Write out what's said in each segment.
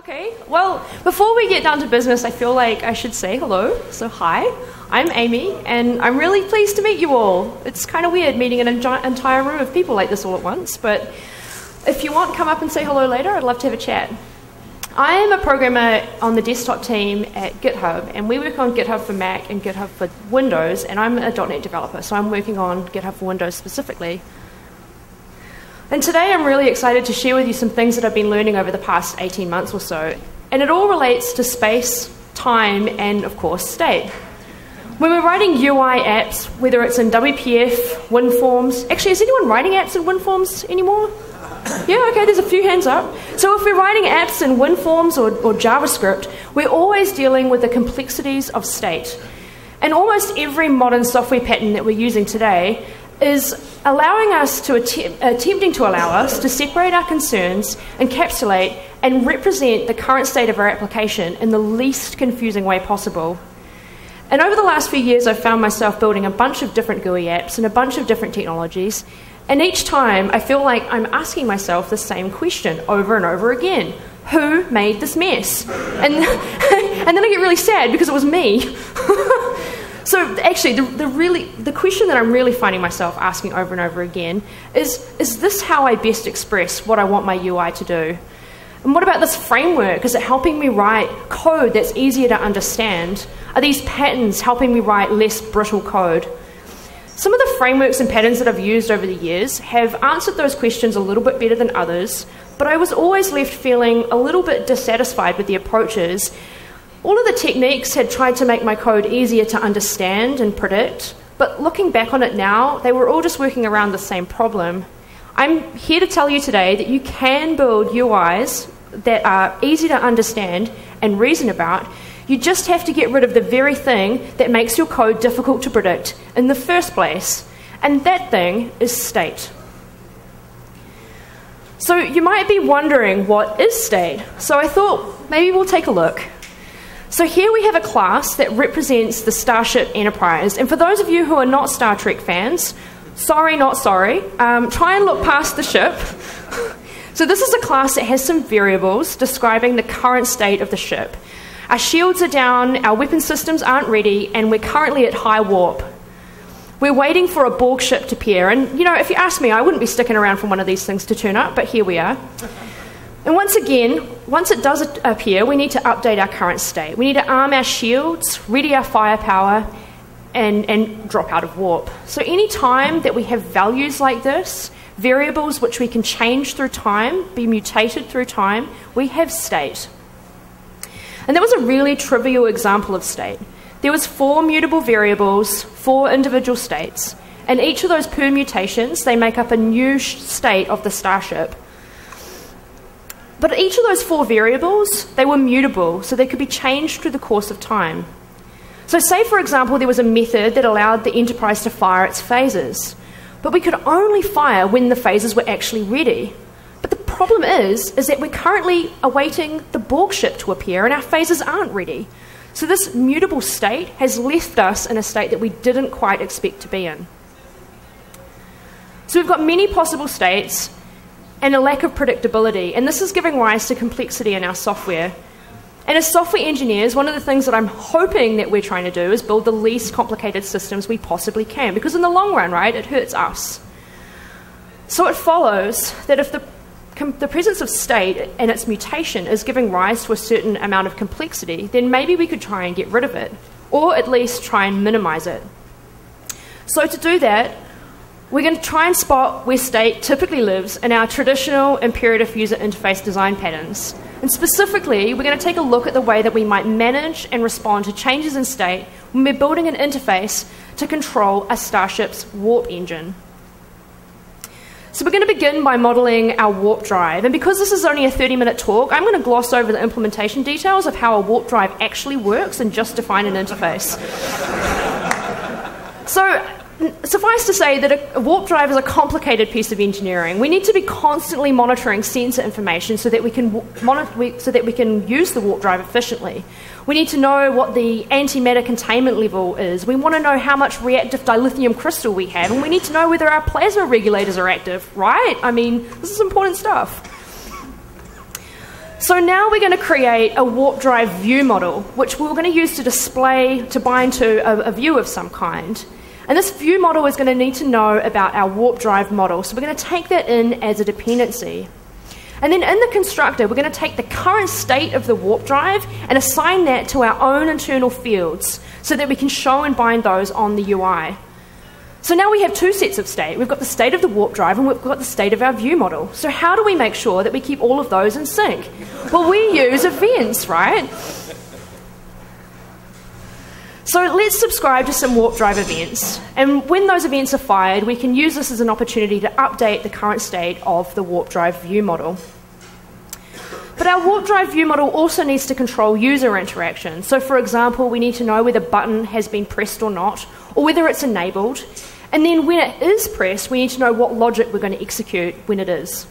Okay, well, before we get down to business, I feel like I should say hello. So hi, I'm Amy, and I'm really pleased to meet you all. It's kind of weird meeting an entire room of people like this all at once, but if you want, come up and say hello later. I'd love to have a chat. I am a programmer on the desktop team at GitHub, and we work on GitHub for Mac and GitHub for Windows, and I'm a .NET developer, so I'm working on GitHub for Windows specifically. And today I'm really excited to share with you some things that I've been learning over the past 18 months or so. And it all relates to space, time, and of course, state. When we're writing UI apps, whether it's in WPF, WinForms, actually, is anyone writing apps in WinForms anymore? Yeah, okay, there's a few hands up. So if we're writing apps in WinForms or JavaScript, we're always dealing with the complexities of state. And almost every modern software pattern that we're using today is allowing us to attempting to allow us to separate our concerns, encapsulate, and represent the current state of our application in the least confusing way possible. And over the last few years, I've found myself building a bunch of different GUI apps and a bunch of different technologies. And each time, I feel like I'm asking myself the same question over and over again. Who made this mess? And, and then I get really sad because it was me. So actually, the question that I'm really finding myself asking over and over again is this how I best express what I want my UI to do? And what about this framework? Is it helping me write code that's easier to understand? Are these patterns helping me write less brittle code? Some of the frameworks and patterns that I've used over the years have answered those questions a little bit better than others, but I was always left feeling a little bit dissatisfied with the approaches. All of the techniques had tried to make my code easier to understand and predict, but looking back on it now, they were all just working around the same problem. I'm here to tell you today that you can build UIs that are easy to understand and reason about. You just have to get rid of the very thing that makes your code difficult to predict in the first place, and that thing is state. So you might be wondering, what is state? So I thought maybe we'll take a look. So here we have a class that represents the Starship Enterprise. And for those of you who are not Star Trek fans, sorry, not sorry, try and look past the ship. So this is a class that has some variables describing the current state of the ship. Our shields are down, our weapon systems aren't ready, and we're currently at high warp. We're waiting for a Borg ship to appear. And, you know, if you ask me, I wouldn't be sticking around for one of these things to turn up, but here we are. And once again, once it does appear, we need to update our current state. We need to arm our shields, ready our firepower, and drop out of warp. So any time that we have values like this, variables which we can change through time, be mutated through time, we have state. And that was a really trivial example of state. There was 4 mutable variables, 4 individual states, and each of those permutations, they make up a new state of the starship. But each of those 4 variables, they were mutable, so they could be changed through the course of time. So say, for example, there was a method that allowed the Enterprise to fire its phases, but we could only fire when the phases were actually ready. But the problem is that we're currently awaiting the Borg ship to appear, and our phases aren't ready. So this mutable state has left us in a state that we didn't quite expect to be in. So we've got many possible states, and a lack of predictability, and this is giving rise to complexity in our software. And as software engineers, one of the things that I'm hoping that we're trying to do is build the least complicated systems we possibly can, because in the long run, right, it hurts us. So it follows that if the presence of state and its mutation is giving rise to a certain amount of complexity, then maybe we could try and get rid of it, or at least try and minimize it. So to do that, we're going to try and spot where state typically lives in our traditional imperative user interface design patterns. And specifically, we're going to take a look at the way that we might manage and respond to changes in state when we're building an interface to control a starship's warp engine. So we're going to begin by modeling our warp drive. And because this is only a 30-minute talk, I'm going to gloss over the implementation details of how a warp drive actually works and just define an interface. So suffice to say that a warp drive is a complicated piece of engineering. We need to be constantly monitoring sensor information so that we can use the warp drive efficiently. We need to know what the antimatter containment level is. We want to know how much reactive dilithium crystal we have, and we need to know whether our plasma regulators are active, right? I mean, this is important stuff. So now we're going to create a warp drive view model, which we're going to use to bind to a view of some kind. And this view model is going to need to know about our warp drive model. So we're going to take that in as a dependency. And then in the constructor, we're going to take the current state of the warp drive and assign that to our own internal fields so that we can show and bind those on the UI. So now we have two sets of state. We've got the state of the warp drive and we've got the state of our view model. So how do we make sure that we keep all of those in sync? Well, we use events, right? So let's subscribe to some warp drive events. And when those events are fired, we can use this as an opportunity to update the current state of the warp drive view model. But our warp drive view model also needs to control user interaction. So for example, we need to know whether a button has been pressed or not, or whether it's enabled. And then when it is pressed, we need to know what logic we're going to execute when it is.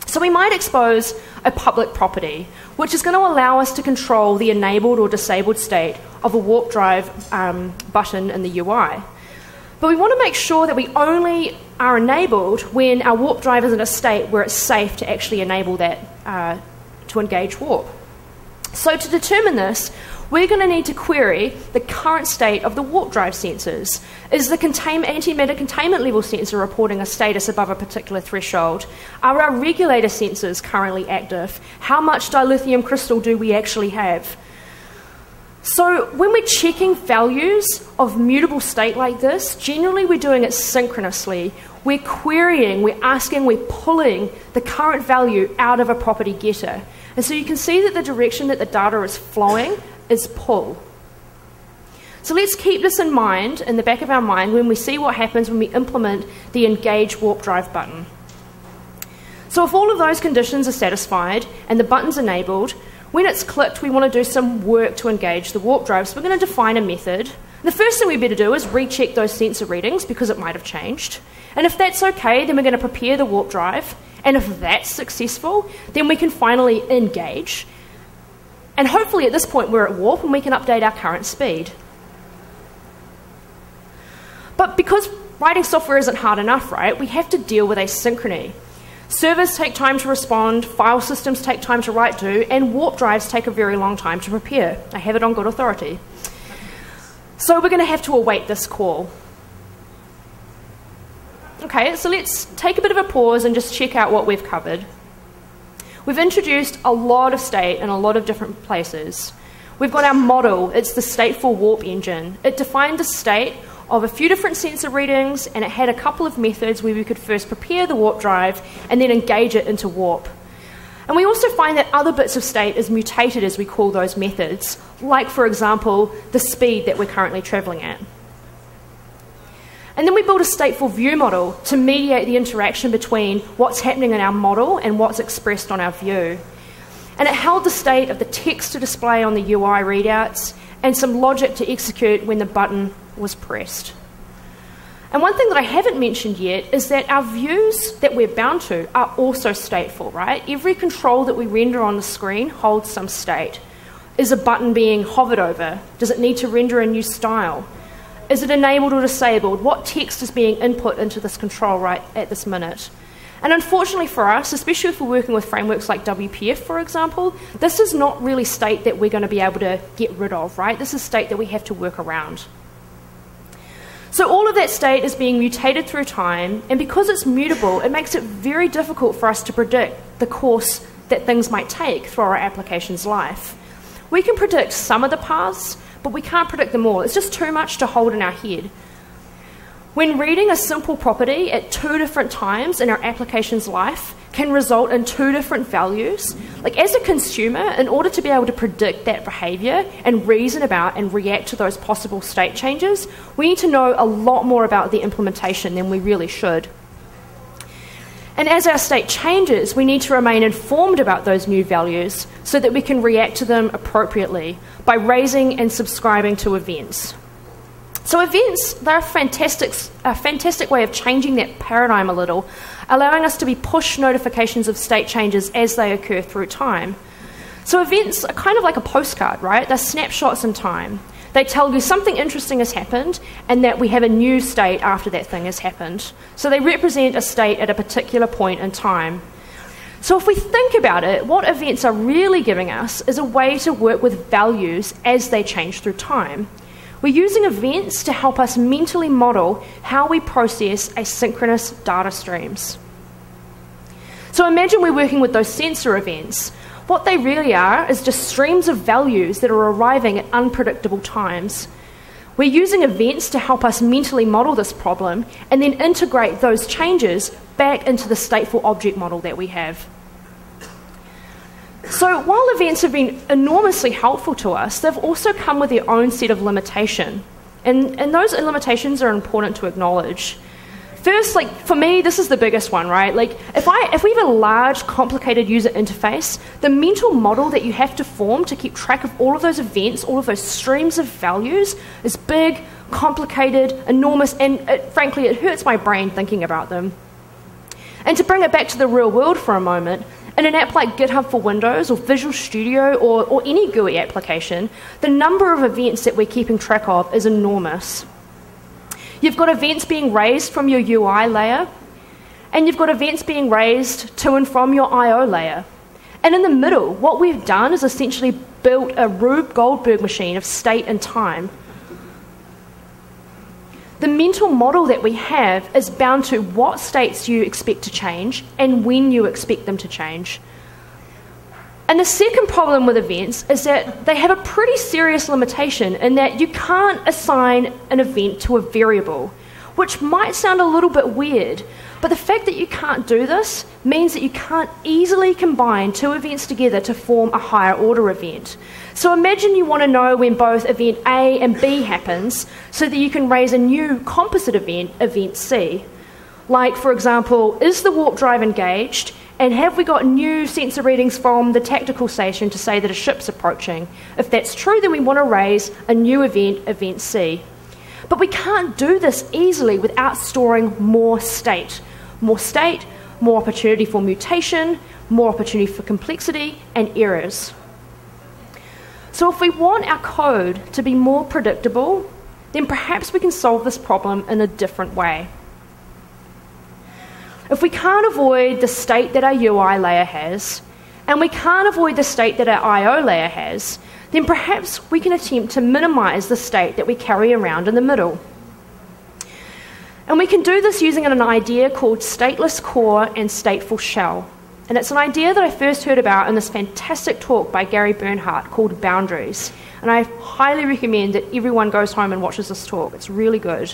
So we might expose a public property, which is going to allow us to control the enabled or disabled state of a warp drive button in the UI. But we want to make sure that we only are enabled when our warp drive is in a state where it's safe to actually enable that to engage warp. So to determine this, we're going to need to query the current state of the warp drive sensors. Is the antimatter containment level sensor reporting a status above a particular threshold? Are our regulator sensors currently active? How much dilithium crystal do we actually have? So when we're checking values of mutable state like this, generally we're doing it synchronously. We're querying, we're asking, we're pulling the current value out of a property getter. And so you can see that the direction that the data is flowing is pull. So let's keep this in mind, in the back of our mind, when we see what happens when we implement the engage warp drive button. So if all of those conditions are satisfied and the button's enabled, when it's clicked, we want to do some work to engage the warp drive. So we're going to define a method. The first thing we better do is recheck those sensor readings because it might have changed. And if that's okay, then we're going to prepare the warp drive. And if that's successful, then we can finally engage. And hopefully at this point we're at warp and we can update our current speed. But because writing software isn't hard enough, right, we have to deal with asynchrony. Servers take time to respond, file systems take time to write to, and warp drives take a very long time to prepare. I have it on good authority. So we're going to have to await this call. Okay, so let's take a bit of a pause and just check out what we've covered. We've introduced a lot of state in a lot of different places. We've got our model. It's the stateful warp engine. It defined the state of a few different sensor readings, and it had a couple of methods where we could first prepare the warp drive and then engage it into warp. And we also find that other bits of state is mutated as we call those methods, like, for example, the speed that we're currently traveling at. And then we build a stateful view model to mediate the interaction between what's happening in our model and what's expressed on our view. And it held the state of the text to display on the UI readouts and some logic to execute when the button was pressed. And one thing that I haven't mentioned yet is that our views that we're bound to are also stateful, right? Every control that we render on the screen holds some state. Is a button being hovered over? Does it need to render a new style? Is it enabled or disabled? What text is being input into this control right at this minute? And unfortunately for us, especially if we're working with frameworks like WPF, for example, this is not really state that we're going to be able to get rid of, right? This is state that we have to work around. So all of that state is being mutated through time, and because it's mutable, it makes it very difficult for us to predict the course that things might take through our application's life. We can predict some of the paths, but we can't predict them all. It's just too much to hold in our head. When reading a simple property at 2 different times in our application's life can result in 2 different values, like as a consumer, in order to be able to predict that behavior and reason about and react to those possible state changes, we need to know a lot more about the implementation than we really should. And as our state changes, we need to remain informed about those new values so that we can react to them appropriately by raising and subscribing to events. So events, they're a fantastic way of changing that paradigm a little, allowing us to be push notifications of state changes as they occur through time. So events are kind of like a postcard, right? They're snapshots in time. They tell you something interesting has happened and that we have a new state after that thing has happened. So they represent a state at a particular point in time. So if we think about it, what events are really giving us is a way to work with values as they change through time. We're using events to help us mentally model how we process asynchronous data streams. So imagine we're working with those sensor events. What they really are is just streams of values that are arriving at unpredictable times. We're using events to help us mentally model this problem and then integrate those changes back into the stateful object model that we have. So while events have been enormously helpful to us, they've also come with their own set of limitations. And those limitations are important to acknowledge. First, for me, this is the biggest one, right? If we have a large, complicated user interface, the mental model that you have to form to keep track of all of those events, all of those streams of values, is big, complicated, enormous, and frankly, it hurts my brain thinking about them. And to bring it back to the real world for a moment, in an app like GitHub for Windows or Visual Studio or any GUI application, the number of events that we're keeping track of is enormous. You've got events being raised from your UI layer, and you've got events being raised to and from your I/O layer. And in the middle, what we've done is essentially built a Rube Goldberg machine of state and time. The mental model that we have is bound to what states you expect to change and when you expect them to change. And the second problem with events is that they have a pretty serious limitation in that you can't assign an event to a variable, which might sound a little bit weird, but the fact that you can't do this means that you can't easily combine two events together to form a higher order event. So imagine you want to know when both event A and B happens so that you can raise a new composite event, event C. Like, for example, is the warp drive engaged? And have we got new sensor readings from the tactical station to say that a ship's approaching? If that's true, then we want to raise a new event, event C. But we can't do this easily without storing more state. More state, more opportunity for mutation, more opportunity for complexity, and errors. So if we want our code to be more predictable, then perhaps we can solve this problem in a different way. If we can't avoid the state that our UI layer has, and we can't avoid the state that our I/O layer has, then perhaps we can attempt to minimize the state that we carry around in the middle. And we can do this using an idea called stateless core and stateful shell. And it's an idea that I first heard about in this fantastic talk by Gary Bernhardt called Boundaries. And I highly recommend that everyone goes home and watches this talk. It's really good.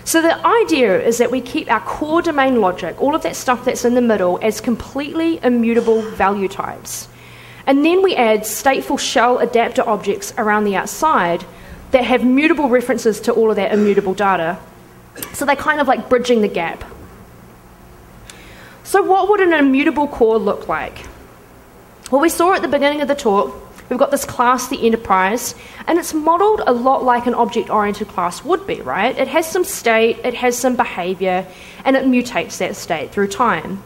So the idea is that we keep our core domain logic, all of that stuff that's in the middle, as completely immutable value types. And then we add stateful shell adapter objects around the outside that have mutable references to all of that immutable data. So they're kind of like bridging the gap. So what would an immutable core look like? Well, we saw at the beginning of the talk, we've got this class, the enterprise, and it's modeled a lot like an object-oriented class would be, right? It has some state, it has some behavior, and it mutates that state through time.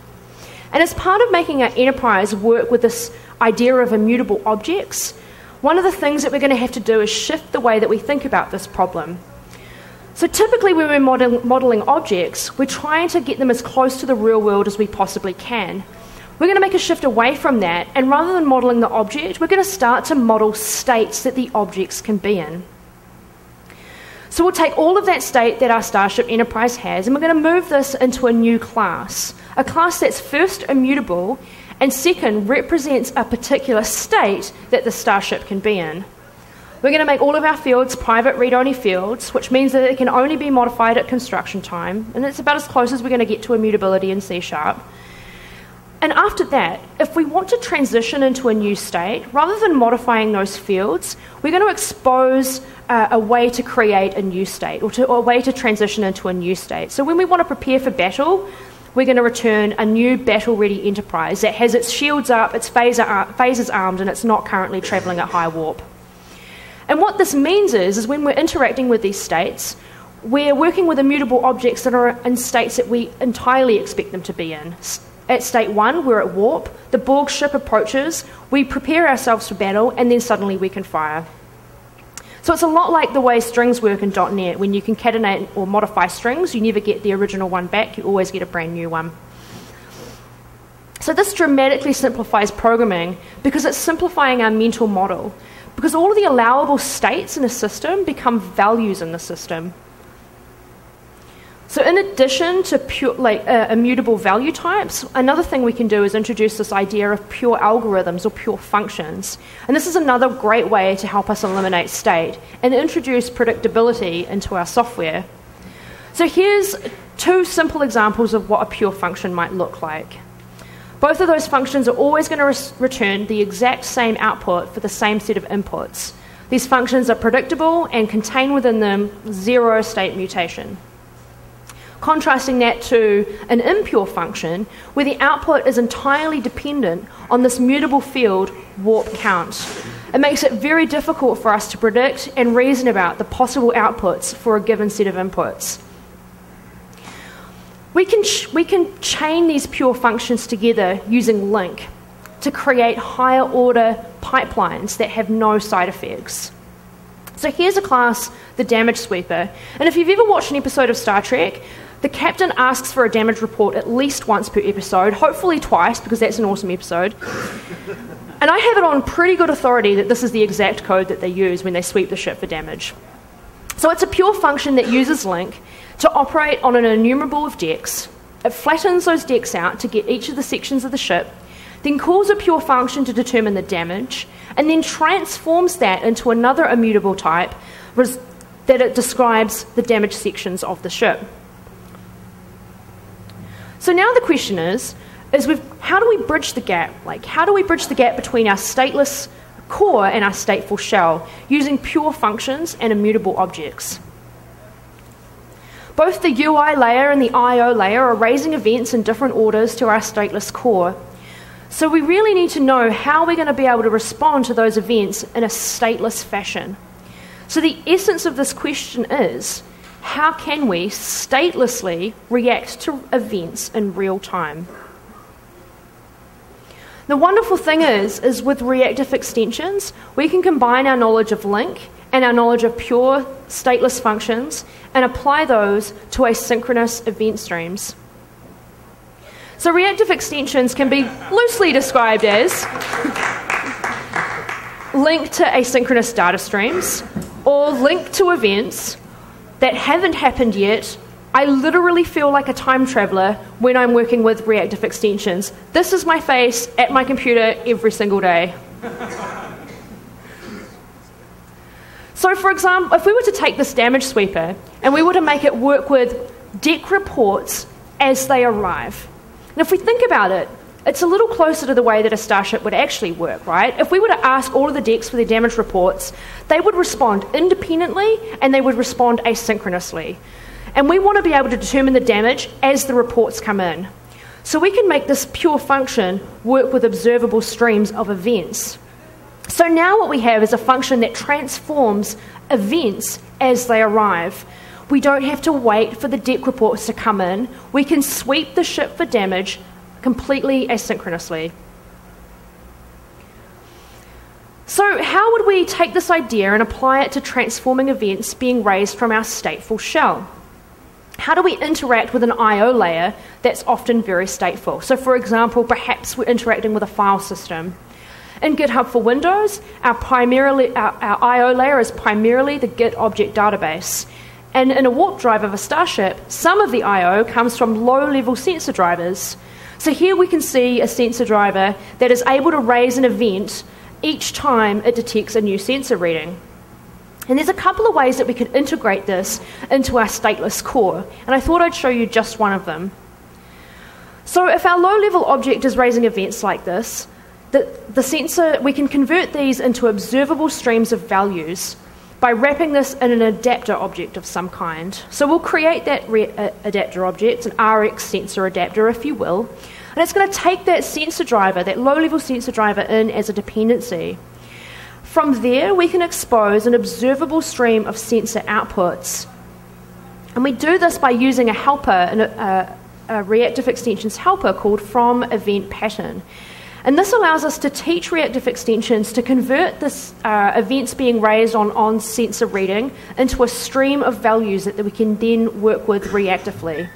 And as part of making our enterprise work with this idea of immutable objects, one of the things that we're going to have to do is shift the way that we think about this problem. So typically when we're modeling objects, we're trying to get them as close to the real world as we possibly can. We're going to make a shift away from that, and rather than modeling the object, we're going to start to model states that the objects can be in. So we'll take all of that state that our Starship Enterprise has, and we're going to move this into a new class, a class that's first immutable, and second represents a particular state that the Starship can be in. We're going to make all of our fields private read-only fields, which means that it can only be modified at construction time, and it's about as close as we're going to get to immutability in C#. And after that, if we want to transition into a new state, rather than modifying those fields, we're going to expose a way to create a new state, or a way to transition into a new state. So when we want to prepare for battle, we're going to return a new battle-ready enterprise that has its shields up, its phasers armed, and it's not currently travelling at high warp. And what this means is when we're interacting with these states, we're working with immutable objects that are in states that we entirely expect them to be in. At state 1, we're at warp, the Borg ship approaches, we prepare ourselves for battle, and then suddenly we can fire. So it's a lot like the way strings work in .NET. When you concatenate or modify strings, you never get the original one back, you always get a brand new one. So this dramatically simplifies programming because it's simplifying our mental model, because all of the allowable states in a system become values in the system. So in addition to pure, immutable value types, another thing we can do is introduce this idea of pure algorithms or pure functions. And this is another great way to help us eliminate state and introduce predictability into our software. So here's two simple examples of what a pure function might look like. Both of those functions are always going to return the exact same output for the same set of inputs. These functions are predictable and contain within them zero state mutation. Contrasting that to an impure function, where the output is entirely dependent on this mutable field warp count. It makes it very difficult for us to predict and reason about the possible outputs for a given set of inputs. We can chain these pure functions together using link to create higher order pipelines that have no side effects. So here's a class, the damage sweeper. And if you've ever watched an episode of Star Trek, the captain asks for a damage report at least once per episode, hopefully twice, because that's an awesome episode. And I have it on pretty good authority that this is the exact code that they use when they sweep the ship for damage. So it's a pure function that uses link to operate on an enumerable of decks. It flattens those decks out to get each of the sections of the ship, then calls a pure function to determine the damage, and then transforms that into another immutable type that it describes the damaged sections of the ship. So now the question is how do we bridge the gap? How do we bridge the gap between our stateless core and our stateful shell using pure functions and immutable objects? Both the UI layer and the IO layer are raising events in different orders to our stateless core. So we really need to know how we're going to be able to respond to those events in a stateless fashion. So the essence of this question is, how can we statelessly react to events in real time? The wonderful thing is with reactive extensions, we can combine our knowledge of link and our knowledge of pure stateless functions and apply those to asynchronous event streams. So reactive extensions can be loosely described as link to asynchronous data streams or link to events that haven't happened yet. I literally feel like a time traveler when I'm working with reactive extensions. This is my face at my computer every single day. So for example, if we were to take this damage sweeper and we were to make it work with deck reports as they arrive. And if we think about it, it's a little closer to the way that a starship would actually work, right? If we were to ask all of the decks for their damage reports, they would respond independently and they would respond asynchronously. And we want to be able to determine the damage as the reports come in. So we can make this pure function work with observable streams of events. So now what we have is a function that transforms events as they arrive. We don't have to wait for the deck reports to come in. We can sweep the ship for damage completely asynchronously. So how would we take this idea and apply it to transforming events being raised from our stateful shell? How do we interact with an I/O layer that's often very stateful? So for example, perhaps we're interacting with a file system. In GitHub for Windows, our I/O layer is primarily the Git object database. And in a warp drive of a starship, some of the I/O comes from low-level sensor drivers. So here we can see a sensor driver that is able to raise an event each time it detects a new sensor reading. And there's a couple of ways that we could integrate this into our stateless core, and I thought I'd show you just one of them. So if our low-level object is raising events like this, the sensor, we can convert these into observable streams of values by wrapping this in an adapter object of some kind. So we'll create that adapter object, an RX sensor adapter, if you will, and it's going to take that sensor driver, that low-level sensor driver, in as a dependency. From there, we can expose an observable stream of sensor outputs. And we do this by using a helper, a reactive extensions helper called from_event_pattern. And this allows us to teach reactive extensions to convert this events being raised on sensor reading into a stream of values that we can then work with reactively.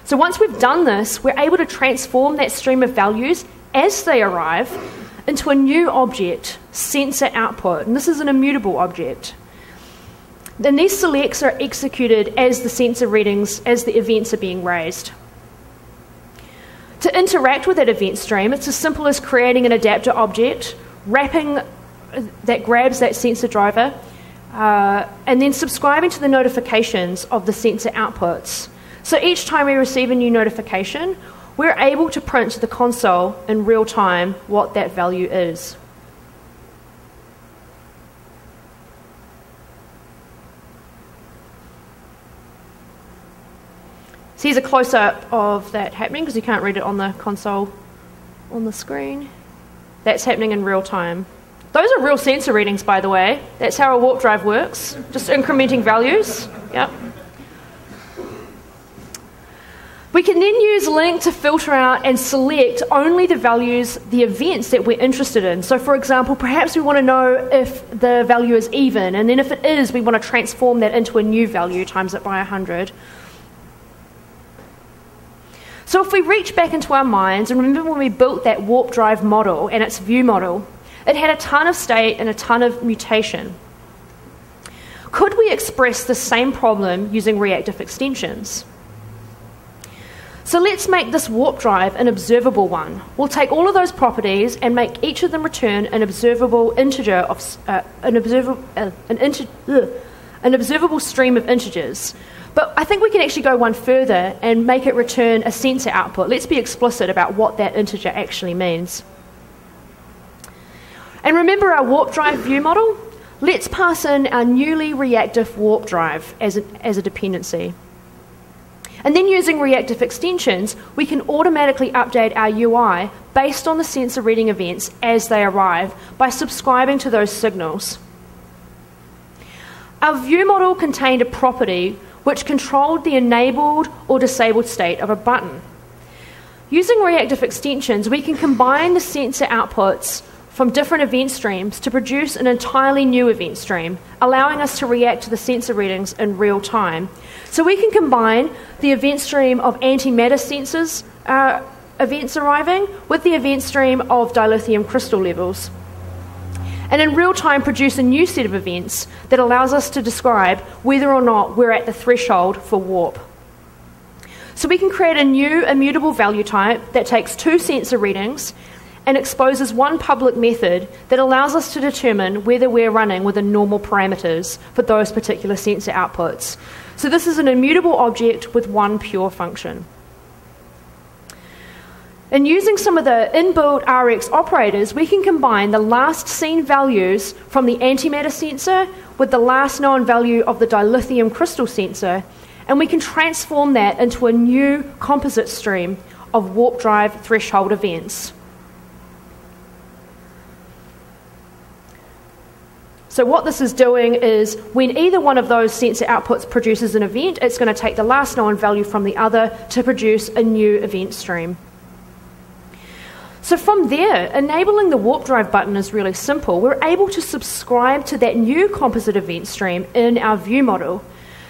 So once we've done this, we're able to transform that stream of values as they arrive into a new object, sensor output, and this is an immutable object. Then these selects are executed as the sensor readings, as the events are being raised. To interact with that event stream, it's as simple as creating an adapter object, wrapping that grabs that sensor driver, and then subscribing to the notifications of the sensor outputs. So each time we receive a new notification, we're able to print to the console in real time what that value is. So here's a close-up of that happening because you can't read it on the console on the screen. That's happening in real time. Those are real sensor readings, by the way. That's how a warp drive works, just incrementing values. Yep. We can then use link to filter out and select only the values, the events that we're interested in. So for example, perhaps we want to know if the value is even, and then if it is, we want to transform that into a new value, times it by 100. So if we reach back into our minds, and remember when we built that warp drive model and its view model, it had a ton of state and a ton of mutation. Could we express the same problem using reactive extensions? So let's make this warp drive an observable one. We'll take all of those properties and make each of them return an observable integer of an observable stream of integers. But I think we can actually go one further and make it return a sensor output. Let's be explicit about what that integer actually means. And remember our warp drive view model? Let's pass in our newly reactive warp drive as a dependency. And then using reactive extensions, we can automatically update our UI based on the sensor reading events as they arrive by subscribing to those signals. Our view model contained a property which controlled the enabled or disabled state of a button. Using reactive extensions, we can combine the sensor outputs from different event streams to produce an entirely new event stream, allowing us to react to the sensor readings in real time. So we can combine the event stream of antimatter sensors events arriving with the event stream of dilithium crystal levels. And in real time produce a new set of events that allows us to describe whether or not we're at the threshold for warp. So we can create a new immutable value type that takes two sensor readings and exposes one public method that allows us to determine whether we're running within normal parameters for those particular sensor outputs. So this is an immutable object with one pure function. And using some of the inbuilt RX operators, we can combine the last seen values from the antimatter sensor with the last known value of the dilithium crystal sensor, and we can transform that into a new composite stream of warp drive threshold events. So what this is doing is when either one of those sensor outputs produces an event, it's going to take the last known value from the other to produce a new event stream. So from there, enabling the warp drive button is really simple. We're able to subscribe to that new composite event stream in our view model.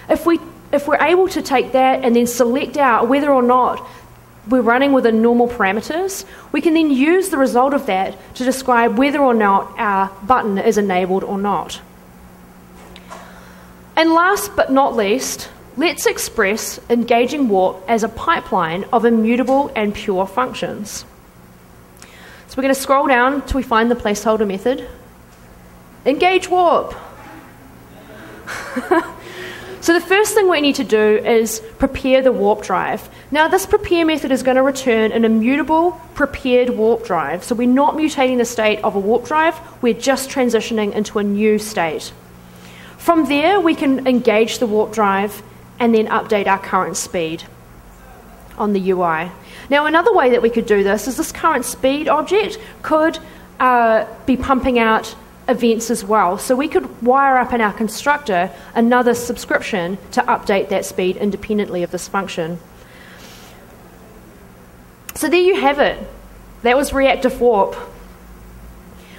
If we're able to take that and then select out whether or not we're running within normal parameters, we can then use the result of that to describe whether or not our button is enabled or not. And last but not least, let's express engaging warp as a pipeline of immutable and pure functions. So we're going to scroll down till we find the placeholder method. Engage warp. So the first thing we need to do is prepare the warp drive. Now this prepare method is going to return an immutable prepared warp drive. So we're not mutating the state of a warp drive, we're just transitioning into a new state. From there we can engage the warp drive and then update our current speed on the UI. Now another way that we could do this is this current speed object could be pumping out events as well. So we could wire up in our constructor another subscription to update that speed independently of this function. So there you have it. That was reactive warp.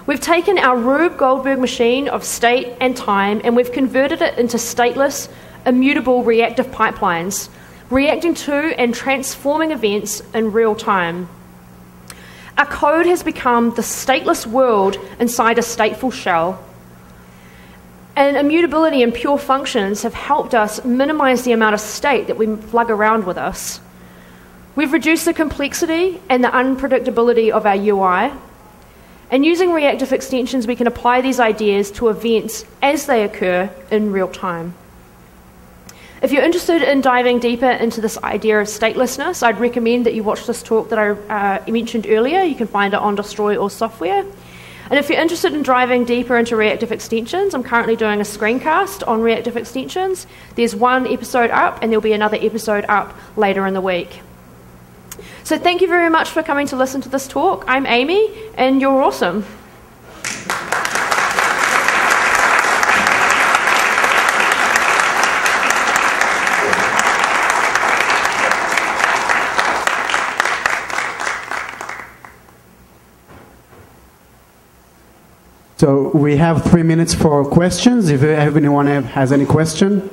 We've taken our Rube Goldberg machine of state and time and we've converted it into stateless, immutable reactive pipelines reacting to and transforming events in real time. Our code has become the stateless world inside a stateful shell. And immutability and pure functions have helped us minimize the amount of state that we lug around with us. We've reduced the complexity and the unpredictability of our UI. And using reactive extensions, we can apply these ideas to events as they occur in real time. If you're interested in diving deeper into this idea of statelessness, I'd recommend that you watch this talk that I mentioned earlier. You can find it on Destroy All Software. And if you're interested in diving deeper into reactive extensions, I'm currently doing a screencast on reactive extensions. There's one episode up, and there'll be another episode up later in the week. So thank you very much for coming to listen to this talk. I'm Amy, and you're awesome. So we have 3 minutes for questions. If anyone has any question.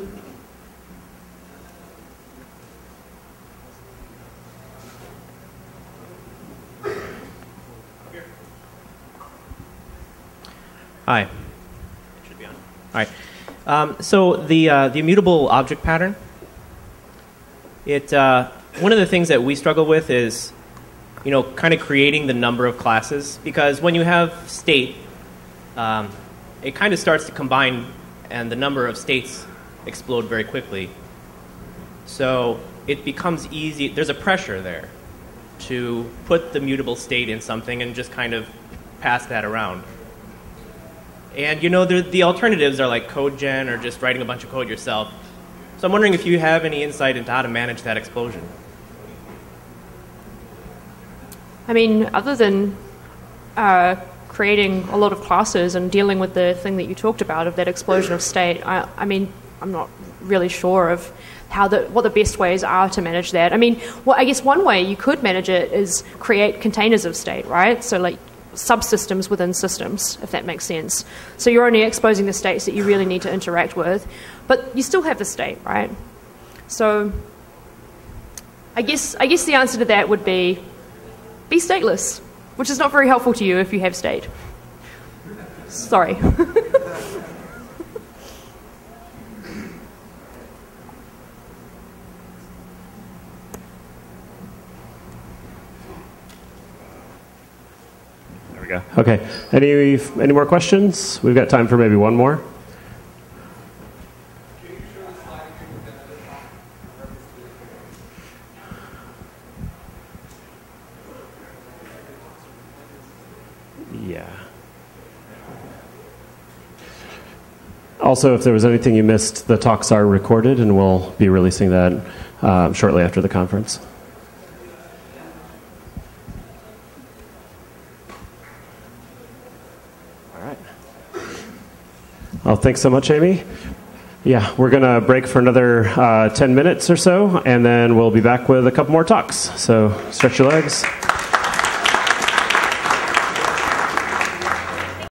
Hi. It should be on. All right. So the immutable object pattern. One of the things that we struggle with is, kind of creating the number of classes, because when you have state, it kind of starts to combine, and the number of states explode very quickly. So it becomes easy. There's a pressure there to put the mutable state in something and just kind of pass that around. And the alternatives are like code gen or just writing a bunch of code yourself. So I'm wondering if you have any insight into how to manage that explosion. I mean, other than creating a lot of classes and dealing with the thing that you talked about of that explosion of state, I mean, I'm not really sure of what the best ways are to manage that. I mean, I guess one way you could manage it is create containers of state, right? So like subsystems within systems, if that makes sense. So you're only exposing the states that you really need to interact with, but you still have the state, right? So I guess the answer to that would be stateless, which is not very helpful to you if you have state. Sorry. There we go. Okay. Any more questions? We've got time for maybe one more. Yeah. Also, if there was anything you missed, the talks are recorded, and we'll be releasing that shortly after the conference. All right. Well, thanks so much, Amy. Yeah, we're going to break for another 10 minutes or so, and then we'll be back with a couple more talks. So stretch your legs.